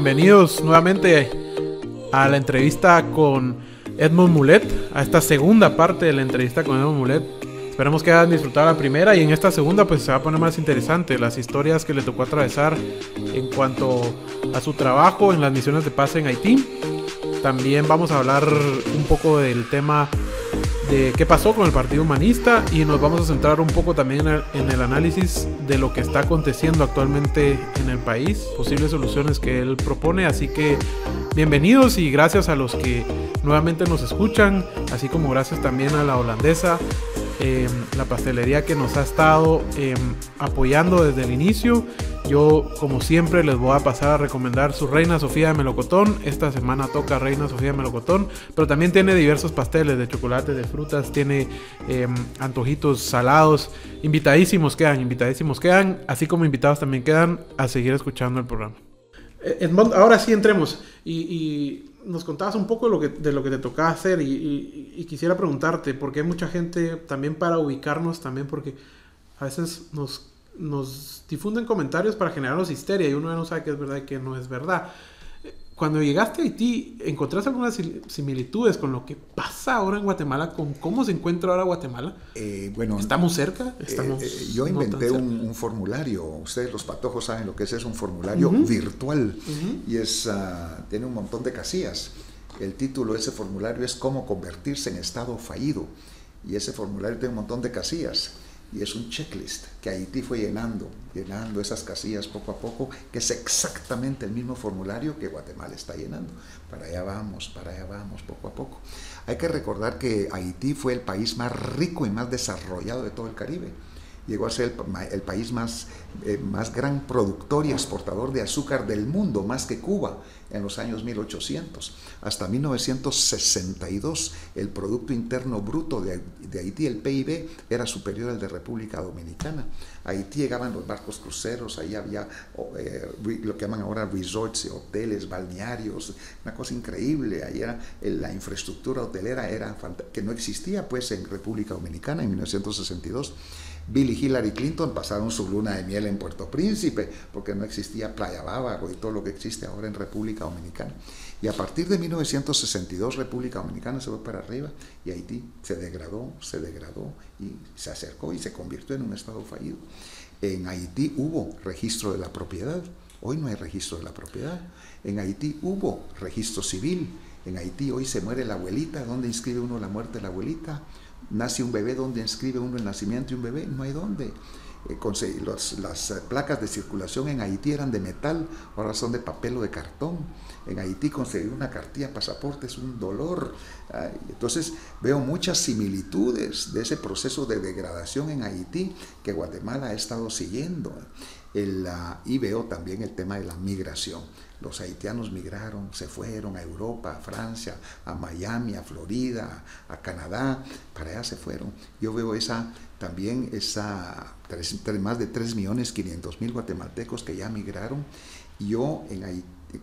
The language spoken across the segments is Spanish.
bienvenidos nuevamente a la entrevista con Edmond Mulet, a esta segunda parte de la entrevista con Edmond Mulet. Esperemos que hayan disfrutado la primera y en esta segunda pues se va a poner más interesante las historias que le tocó atravesar en cuanto a su trabajo en las misiones de paz en Haití. También vamos a hablar un poco del tema de qué pasó con el Partido Humanista y nos vamos a centrar un poco también en el análisis de lo que está aconteciendo actualmente en el país, posibles soluciones que él propone. Así que bienvenidos y gracias a los que nuevamente nos escuchan, así como gracias también a la holandesa, la pastelería que nos ha estado apoyando desde el inicio. Yo, como siempre, les voy a pasar a recomendar su Reina Sofía de melocotón. Esta semana toca Reina Sofía de melocotón, pero también tiene diversos pasteles de chocolate, de frutas, tiene antojitos salados. Invitadísimos quedan, así como invitados también quedan a seguir escuchando el programa. Edmond, ahora sí entremos y nos contabas un poco de lo que te tocaba hacer y quisiera preguntarte, porque hay mucha gente también para ubicarnos también, porque a veces nos difunden comentarios para generarnos histeria y uno ya no sabe qué es verdad y qué no es verdad. Cuando llegaste a Haití, ¿encontraste algunas similitudes con lo que pasa ahora en Guatemala, con cómo se encuentra ahora Guatemala? Bueno, ¿estamos cerca? Yo inventé un formulario. Ustedes los patojos saben lo que es un formulario virtual y tiene un montón de casillas. El título de ese formulario es ¿Cómo convertirse en estado fallido? Y ese formulario tiene un montón de casillas. Y es un checklist que Haití fue llenando esas casillas poco a poco, que es exactamente el mismo formulario que Guatemala está llenando. Para allá vamos, poco a poco. Hay que recordar que Haití fue el país más rico y más desarrollado de todo el Caribe. Llegó a ser el país más gran productor y exportador de azúcar del mundo, más que Cuba, en los años 1800. Hasta 1962, el Producto Interno Bruto de Haití, el PIB, era superior al de República Dominicana. A Haití llegaban los barcos cruceros, ahí había lo que llaman ahora resorts, hoteles, balnearios, una cosa increíble. Ahí era la infraestructura hotelera que no existía pues en República Dominicana en 1962. Bill y Hillary Clinton pasaron su luna de miel en Puerto Príncipe porque no existía Playa Bávaro y todo lo que existe ahora en República Dominicana. Y a partir de 1962 República Dominicana se fue para arriba y Haití se degradó y se acercó y se convirtió en un estado fallido. En Haití hubo registro de la propiedad. Hoy no hay registro de la propiedad. En Haití hubo registro civil. En Haití hoy se muere la abuelita. ¿Dónde inscribe uno la muerte de la abuelita? Nace un bebé, ¿dónde inscribe uno el nacimiento de un bebé? No hay dónde. Las placas de circulación en Haití eran de metal, ahora son de papel o de cartón. En Haití conseguir una cartilla de pasaporte es un dolor. Entonces veo muchas similitudes de ese proceso de degradación en Haití que Guatemala ha estado siguiendo. Y veo también el tema de la migración. Los haitianos migraron, se fueron a Europa, a Francia, a Miami, a Florida, a Canadá, para allá se fueron. Yo veo más de 3.500.000 guatemaltecos que ya migraron.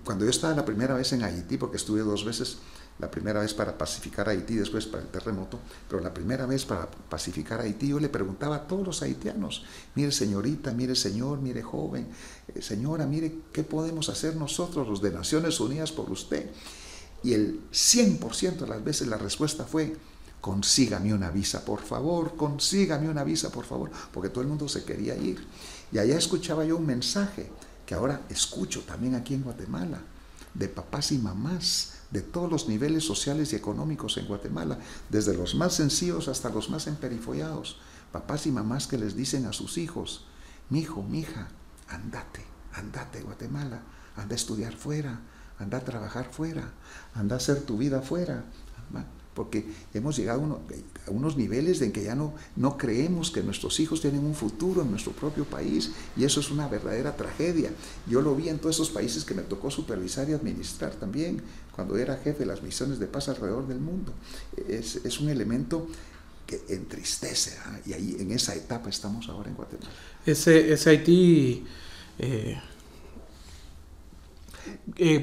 Cuando yo estaba la primera vez en Haití, porque estuve 2 veces, la primera vez para pacificar Haití, después para el terremoto, pero la primera vez para pacificar Haití, yo le preguntaba a todos los haitianos, mire señorita, mire señor, mire joven, señora, mire, ¿qué podemos hacer nosotros, los de Naciones Unidas, por usted? Y el 100% de las veces la respuesta fue, consígame una visa, por favor, consígame una visa, por favor, porque todo el mundo se quería ir. Y allá escuchaba yo un mensaje, que ahora escucho también aquí en Guatemala, de papás y mamás, de todos los niveles sociales y económicos en Guatemala, desde los más sencillos hasta los más emperifollados, papás y mamás que les dicen a sus hijos, mijo, mija, andate Guatemala, anda a estudiar fuera, anda a trabajar fuera, anda a hacer tu vida fuera, porque hemos llegado a unos niveles en que ya no creemos que nuestros hijos tienen un futuro en nuestro propio país, y eso es una verdadera tragedia. Yo lo vi en todos esos países que me tocó supervisar y administrar también, cuando era jefe de las misiones de paz alrededor del mundo. Es un elemento que entristece, y ahí en esa etapa estamos ahora en Guatemala. Ese Haití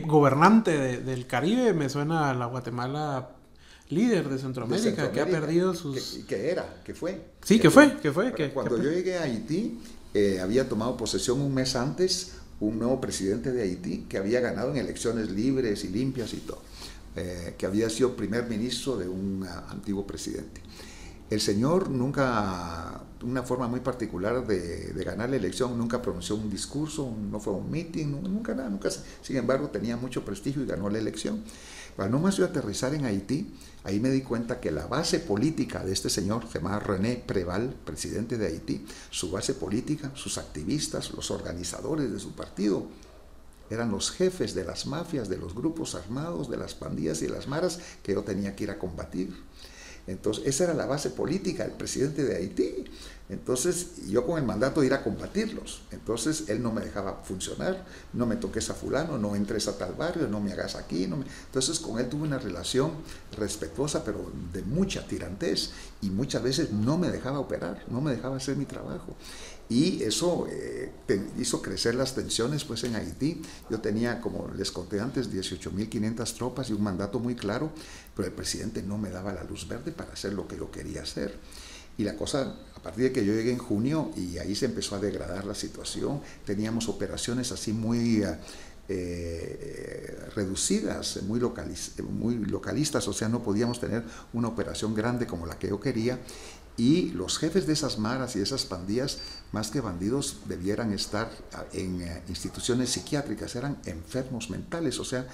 gobernante del Caribe me suena a la Guatemala líder de Centroamérica, que ha perdido sus... Que fue. Sí, que fue. Cuando yo llegué a Haití, había tomado posesión un mes antes un nuevo presidente de Haití que había ganado en elecciones libres y limpias y todo, que había sido primer ministro de un antiguo presidente. El señor nunca, una forma muy particular de ganar la elección, nunca pronunció un discurso, no fue a un meeting, nunca nada, nunca. Sin embargo, tenía mucho prestigio y ganó la elección. Para no más yo aterrizar en Haití, ahí me di cuenta que la base política de este señor, se llamaba René Préval, presidente de Haití, su base política, sus activistas, los organizadores de su partido, eran los jefes de las mafias, de los grupos armados, de las pandillas y de las maras que yo tenía que ir a combatir. Entonces, esa era la base política del presidente de Haití. Entonces, yo con el mandato de ir a combatirlos. Entonces, él no me dejaba funcionar, no me toques a fulano, no entres a tal barrio, no me hagas aquí. Entonces, con él tuve una relación respetuosa, pero de mucha tirantez. Y muchas veces no me dejaba operar, no me dejaba hacer mi trabajo. Y eso hizo crecer las tensiones pues, en Haití. Yo tenía, como les conté antes, 18.500 tropas y un mandato muy claro, pero el presidente no me daba la luz verde para hacer lo que yo quería hacer. Y la cosa, a partir de que yo llegué en junio, y ahí se empezó a degradar la situación, teníamos operaciones así muy reducidas, muy localistas, o sea, no podíamos tener una operación grande como la que yo quería. Y los jefes de esas maras y de esas pandillas, más que bandidos, debieran estar en instituciones psiquiátricas, eran enfermos mentales, o sea,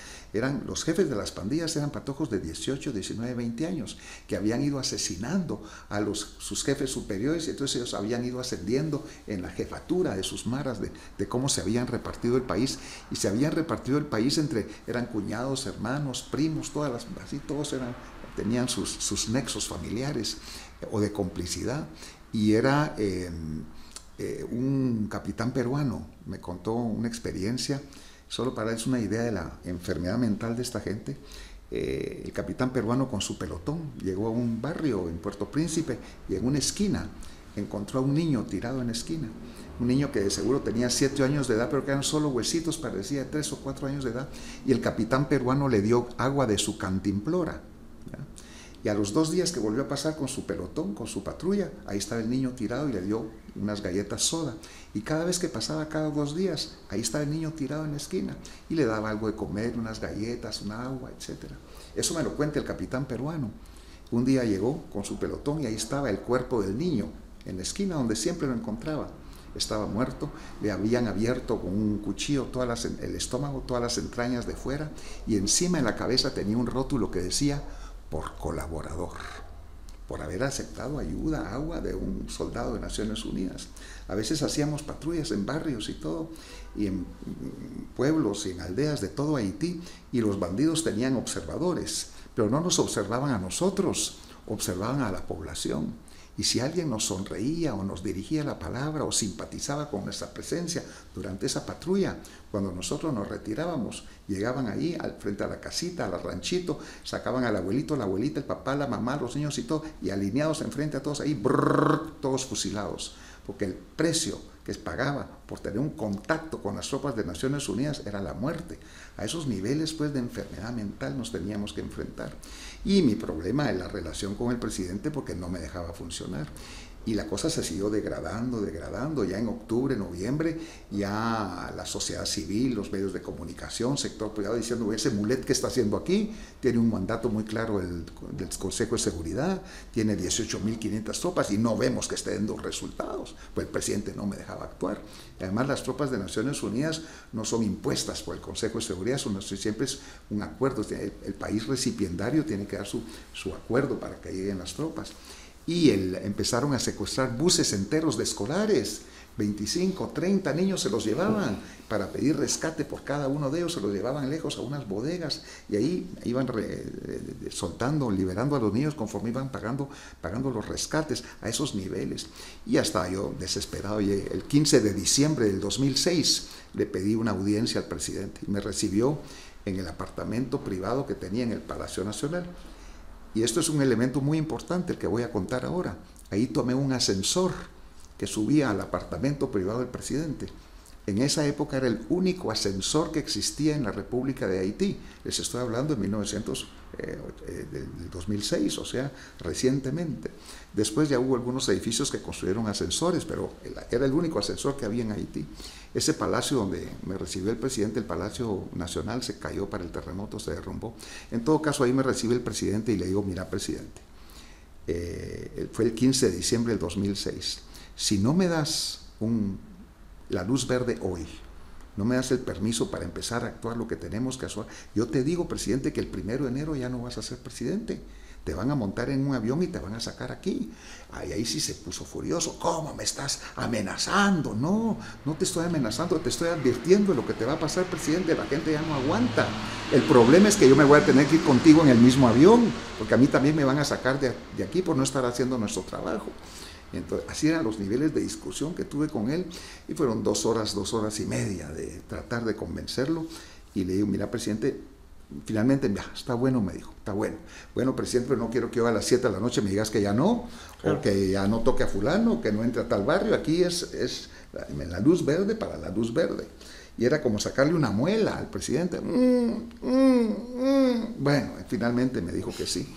los jefes de las pandillas eran patojos de 18, 19, 20 años, que habían ido asesinando a sus jefes superiores, y entonces ellos habían ido ascendiendo en la jefatura de sus maras, de cómo se habían repartido el país, y se habían repartido el país eran cuñados, hermanos, primos, así todos tenían sus nexos familiares o de complicidad. Y era un capitán peruano, me contó una experiencia, solo para darles una idea de la enfermedad mental de esta gente. El capitán peruano con su pelotón llegó a un barrio en Puerto Príncipe y en una esquina encontró a un niño tirado en la esquina. Un niño que de seguro tenía 7 años de edad, pero que eran solo huesitos, parecía de 3 o 4 años de edad. Y el capitán peruano le dio agua de su cantimplora, ¿verdad? Y a los 2 días que volvió a pasar con su pelotón, con su patrulla, ahí estaba el niño tirado y le dio unas galletas soda. Y cada vez que pasaba, cada 2 días, ahí estaba el niño tirado en la esquina y le daba algo de comer, unas galletas, un agua, etc. Eso me lo cuenta el capitán peruano. Un día llegó con su pelotón y ahí estaba el cuerpo del niño en la esquina donde siempre lo encontraba. Estaba muerto, le habían abierto con un cuchillo el estómago, todas las entrañas de fuera, y encima en la cabeza tenía un rótulo que decía: por colaborador, por haber aceptado ayuda, agua de un soldado de Naciones Unidas. A veces hacíamos patrullas en barrios y todo, y en pueblos y en aldeas de todo Haití, y los bandidos tenían observadores, pero no nos observaban a nosotros, observaban a la población. Y si alguien nos sonreía o nos dirigía la palabra o simpatizaba con nuestra presencia durante esa patrulla, cuando nosotros nos retirábamos, llegaban ahí frente a la casita, al ranchito, sacaban al abuelito, la abuelita, el papá, la mamá, los niños y todo, y alineados enfrente a todos ahí, todos fusilados. Porque el precio que pagaba por tener un contacto con las tropas de Naciones Unidas era la muerte. A esos niveles pues de enfermedad mental nos teníamos que enfrentar. Y mi problema es la relación con el presidente, porque no me dejaba funcionar. Y la cosa se siguió degradando. Ya en octubre, noviembre, ya la sociedad civil, los medios de comunicación, sector privado, diciendo: ese Mulet que está haciendo aquí, tiene un mandato muy claro del Consejo de Seguridad, tiene 18.500 tropas y no vemos que esté dando resultados. Pues el presidente no me dejaba actuar. Y además, las tropas de Naciones Unidas no son impuestas por el Consejo de Seguridad, siempre es un acuerdo. El país recipiendario tiene que dar su acuerdo para que lleguen las tropas. Y empezaron a secuestrar buses enteros de escolares, 25, 30 niños se los llevaban para pedir rescate por cada uno de ellos, se los llevaban lejos a unas bodegas y ahí iban soltando, liberando a los niños conforme iban pagando los rescates a esos niveles. Y ya estaba yo desesperado. Y el 15 de diciembre del 2006 le pedí una audiencia al presidente y me recibió en el apartamento privado que tenía en el Palacio Nacional. Y esto es un elemento muy importante, el que voy a contar ahora. Ahí tomé un ascensor que subía al apartamento privado del presidente. En esa época era el único ascensor que existía en la República de Haití. Les estoy hablando de del 2006, o sea, recientemente. Después ya hubo algunos edificios que construyeron ascensores, pero era el único ascensor que había en Haití. Ese palacio donde me recibió el presidente, el Palacio Nacional, se cayó para el terremoto, se derrumbó. En todo caso, ahí me recibe el presidente y le digo, mira, presidente, fue el 15 de diciembre del 2006. Si no me das la luz verde hoy, no me das el permiso para empezar a actuar lo que tenemos que hacer, yo te digo, presidente, que el 1 de enero ya no vas a ser presidente. Te van a montar en un avión y te van a sacar aquí. Ahí sí se puso furioso. ¿Cómo me estás amenazando? No, no te estoy amenazando, te estoy advirtiendo de lo que te va a pasar, presidente. La gente ya no aguanta. El problema es que yo me voy a tener que ir contigo en el mismo avión, porque a mí también me van a sacar de aquí por no estar haciendo nuestro trabajo. Entonces, así eran los niveles de discusión que tuve con él, y fueron 2 horas y media de tratar de convencerlo. Y le digo, mira, presidente, finalmente, está bueno, me dijo, está bueno. Bueno, presidente, pero no quiero que yo a las 7 de la noche me digas que ya no, claro, o que ya no toque a fulano, que no entre a tal barrio. Aquí es la luz verde para la luz verde. Y era como sacarle una muela al presidente. Bueno, finalmente me dijo que sí.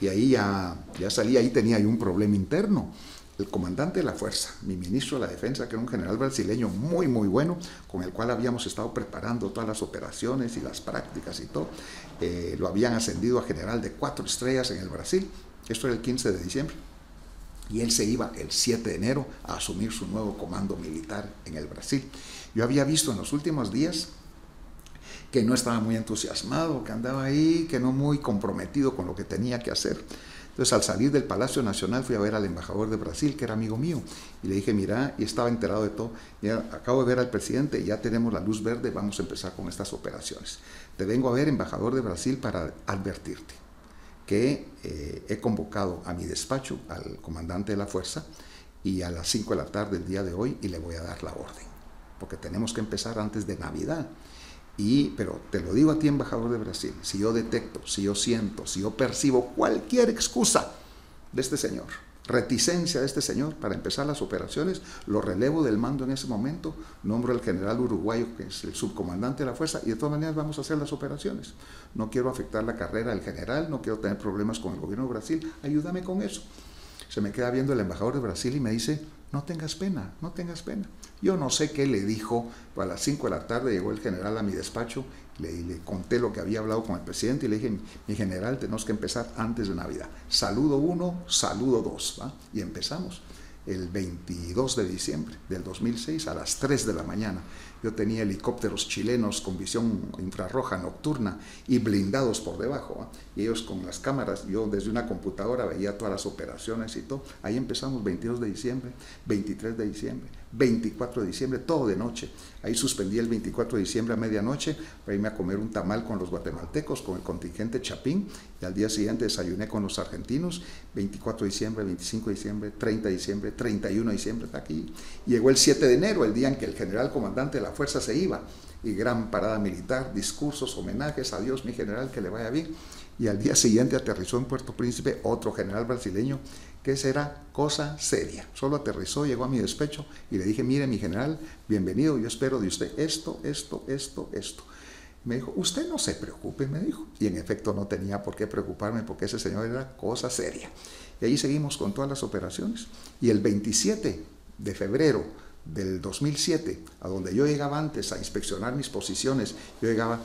Y ahí ya salí, ahí tenía yo un problema interno. El comandante de la fuerza, mi ministro de la defensa, que era un general brasileño muy, muy bueno, con el cual habíamos estado preparando todas las operaciones y las prácticas y todo, lo habían ascendido a general de 4 estrellas en el Brasil. Esto era el 15 de diciembre. Y él se iba el 7 de enero a asumir su nuevo comando militar en el Brasil. Yo había visto en los últimos días que no estaba muy entusiasmado, que andaba ahí, que no muy comprometido con lo que tenía que hacer. Entonces, al salir del Palacio Nacional, fui a ver al embajador de Brasil, que era amigo mío, y le dije, mira, y estaba enterado de todo, mira, acabo de ver al presidente, ya tenemos la luz verde, vamos a empezar con estas operaciones. Te vengo a ver, embajador de Brasil, para advertirte que he convocado a mi despacho al comandante de la fuerza, y a las 5 de la tarde del día de hoy, y le voy a dar la orden, porque tenemos que empezar antes de Navidad. Pero te lo digo a ti, embajador de Brasil, si yo detecto, si yo siento, si yo percibo cualquier excusa de este señor, reticencia de este señor para empezar las operaciones, lo relevo del mando en ese momento, nombro al general uruguayo, que es el subcomandante de la fuerza, y de todas maneras vamos a hacer las operaciones. No quiero afectar la carrera del general, no quiero tener problemas con el gobierno de Brasil, ayúdame con eso. Se me queda viendo el embajador de Brasil y me dice, no tengas pena, no tengas pena. Yo no sé qué le dijo, a las 5 de la tarde llegó el general a mi despacho, le conté lo que había hablado con el presidente y le dije, mi general, tenemos que empezar antes de Navidad. Saludo 1, saludo 2, ¿va? Y empezamos el 22 de diciembre del 2006 a las 3 de la mañana. Yo tenía helicópteros chilenos con visión infrarroja nocturna y blindados por debajo, ¿va? Y ellos con las cámaras, yo desde una computadora veía todas las operaciones y todo. Ahí empezamos 22 de diciembre, 23 de diciembre, 24 de diciembre, todo de noche. Ahí suspendí el 24 de diciembre a medianoche para irme a comer un tamal con los guatemaltecos, con el contingente Chapín, y al día siguiente desayuné con los argentinos. 24 de diciembre, 25 de diciembre, 30 de diciembre, 31 de diciembre, está aquí. Llegó el 7 de enero, el día en que el general comandante de la fuerza se iba, y gran parada militar, discursos, homenajes, adiós mi general, que le vaya bien. Y al día siguiente aterrizó en Puerto Príncipe otro general brasileño, que será cosa seria. Solo aterrizó, llegó a mi despacho y le dije, mire mi general, bienvenido, yo espero de usted esto. Me dijo, usted no se preocupe, me dijo. Y en efecto no tenía por qué preocuparme, porque ese señor era cosa seria. Y ahí seguimos con todas las operaciones. Y el 27 de febrero del 2007, a donde yo llegaba antes a inspeccionar mis posiciones, yo llegaba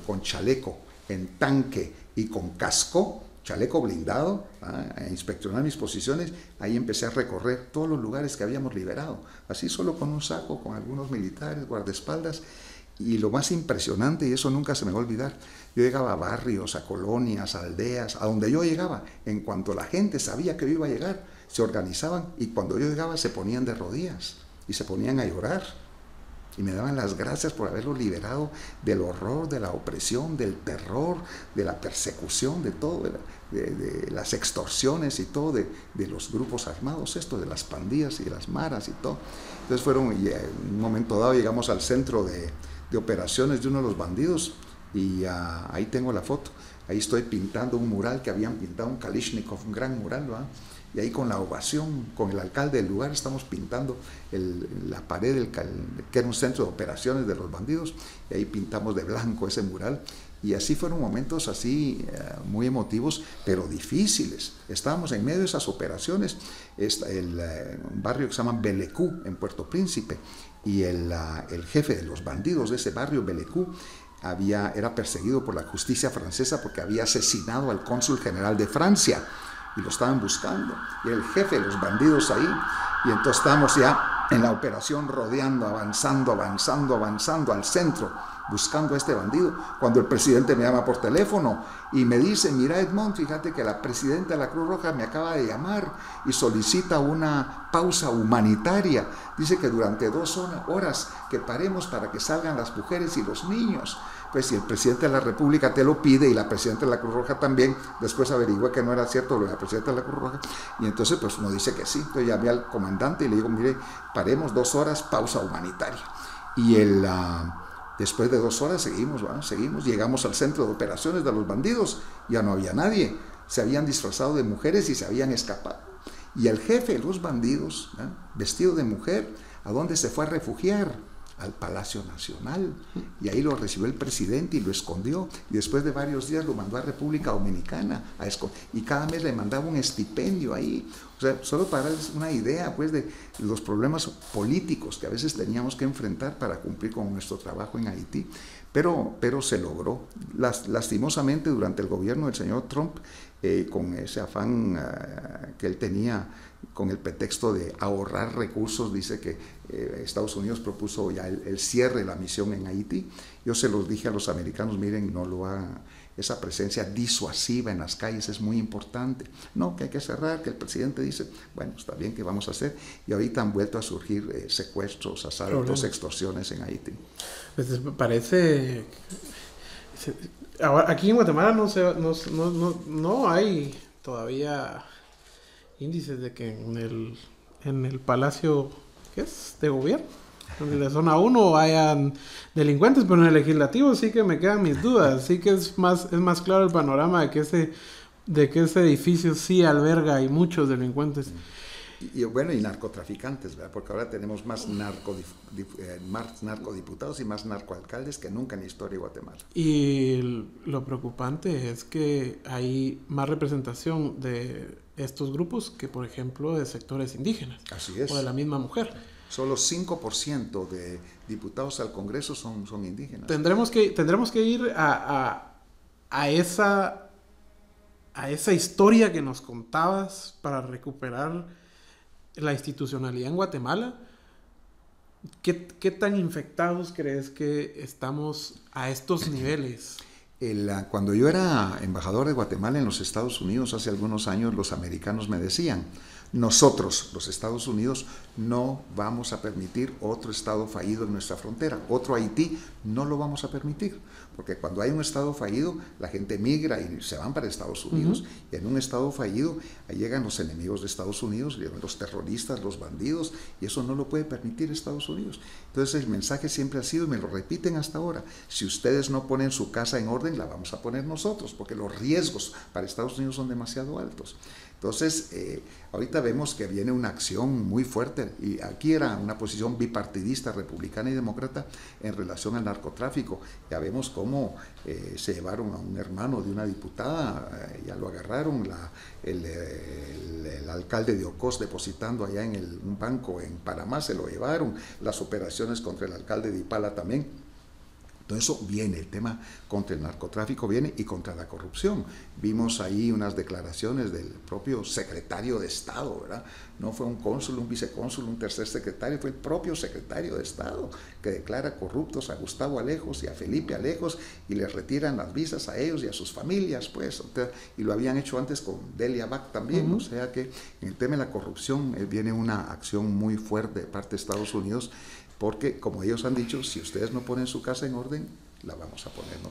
con chaleco, en tanque y con casco, chaleco blindado, a inspeccionar mis posiciones. Ahí empecé a recorrer todos los lugares que habíamos liberado, así solo con un saco, con algunos militares, guardaespaldas. Y lo más impresionante, y eso nunca se me va a olvidar, yo llegaba a barrios, a colonias, a aldeas, a donde yo llegaba, en cuanto la gente sabía que yo iba a llegar, se organizaban, y cuando yo llegaba se ponían de rodillas y se ponían a llorar y me daban las gracias por haberlo liberado del horror, de la opresión, del terror, de la persecución, de todo, de las extorsiones y todo, de los grupos armados, de las pandillas y de las maras y todo. Entonces y en un momento dado llegamos al centro de operaciones de uno de los bandidos, y ahí tengo la foto. Ahí estoy pintando un mural que habían pintado un Kalishnikov, un gran mural, ¿va? y ahí con la ovación, con el alcalde del lugar, estamos pintando la pared que era un centro de operaciones de los bandidos, y ahí pintamos de blanco ese mural. Y así fueron momentos así muy emotivos, pero difíciles. Estábamos en medio de esas operaciones, un barrio que se llama Belecú, en Puerto Príncipe, y el jefe de los bandidos de ese barrio, Belecú, era perseguido por la justicia francesa porque había asesinado al cónsul general de Francia, y lo estaban buscando, y el jefe de los bandidos ahí, y entonces estábamos ya en la operación rodeando, avanzando al centro, buscando a este bandido, cuando el presidente me llama por teléfono y me dice: mira, Edmond, fíjate que la presidenta de la Cruz Roja me acaba de llamar y solicita una pausa humanitaria, dice que durante 2 horas que paremos para que salgan las mujeres y los niños. Pues si el presidente de la República te lo pide, y la presidenta de la Cruz Roja también, después averigué que no era cierto lo de la presidenta de la Cruz Roja, y entonces pues uno dice que sí. Entonces llamé al comandante y le digo: mire, paremos 2 horas, pausa humanitaria. Y después de 2 horas seguimos, llegamos al centro de operaciones de los bandidos, ya no había nadie, se habían disfrazado de mujeres y se habían escapado. Y el jefe de los bandidos, vestido de mujer, ¿a dónde se fue a refugiar? Al Palacio Nacional, y ahí lo recibió el presidente y lo escondió, y después de varios días lo mandó a República Dominicana y cada mes le mandaba un estipendio ahí. O sea, solo para darles una idea pues de los problemas políticos que a veces teníamos que enfrentar para cumplir con nuestro trabajo en Haití, pero se logró. Lastimosamente, durante el gobierno del señor Trump, con ese afán que él tenía, con el pretexto de ahorrar recursos, dice que Estados Unidos propuso ya el cierre de la misión en Haití. Yo se los dije a los americanos: miren, no lo hagan, esa presencia disuasiva en las calles es muy importante. No, que hay que cerrar, que el presidente dice, bueno, está bien, que vamos a hacer. Y ahorita han vuelto a surgir secuestros, asaltos, extorsiones en Haití. Pues parece... Aquí en Guatemala no hay todavía índices de que en el Palacio, ¿qué es?, de gobierno, en la zona 1 hayan delincuentes, pero en el legislativo sí que me quedan mis dudas. Sí que es más claro el panorama de que ese edificio sí alberga y muchos delincuentes. Y bueno, y narcotraficantes, ¿verdad? Porque ahora tenemos más narcodiputados y más narcoalcaldes que nunca en la historia de Guatemala. Y lo preocupante es que hay más representación de estos grupos que, por ejemplo, de sectores indígenas. Así es. O de la misma mujer. Solo 5% de diputados al Congreso son indígenas. Tendremos que ir a esa historia que nos contabas para recuperar la institucionalidad en Guatemala. ¿Qué tan infectados crees que estamos a estos niveles? Cuando yo era embajador de Guatemala en los Estados Unidos hace algunos años, los americanos me decían: nosotros, los Estados Unidos, no vamos a permitir otro estado fallido en nuestra frontera, otro Haití, no lo vamos a permitir, porque cuando hay un estado fallido, la gente migra y se van para Estados Unidos, y en un estado fallido, ahí llegan los enemigos de Estados Unidos, los terroristas, los bandidos, y eso no lo puede permitir Estados Unidos. Entonces el mensaje siempre ha sido, y me lo repiten hasta ahora: si ustedes no ponen su casa en orden, la vamos a poner nosotros, porque los riesgos para Estados Unidos son demasiado altos. Entonces, ahorita vemos que viene una acción muy fuerte, y aquí era una posición bipartidista, republicana y demócrata, en relación al narcotráfico. Ya vemos cómo se llevaron a un hermano de una diputada, ya lo agarraron, el alcalde de Ocos depositando allá en un banco en Panamá, se lo llevaron, las operaciones contra el alcalde de Ipala también. Todo eso viene, el tema contra el narcotráfico viene, y contra la corrupción. Vimos ahí unas declaraciones del propio secretario de Estado, ¿verdad? No fue un cónsul, un vicecónsul, un tercer secretario, fue el propio secretario de Estado que declara corruptos a Gustavo Alejos y a Felipe Alejos, y les retiran las visas a ellos y a sus familias, pues. Y lo habían hecho antes con Delia Back también. O sea que en el tema de la corrupción viene una acción muy fuerte de parte de Estados Unidos, porque, como ellos han dicho, si ustedes no ponen su casa en orden, la vamos a poner nosotros.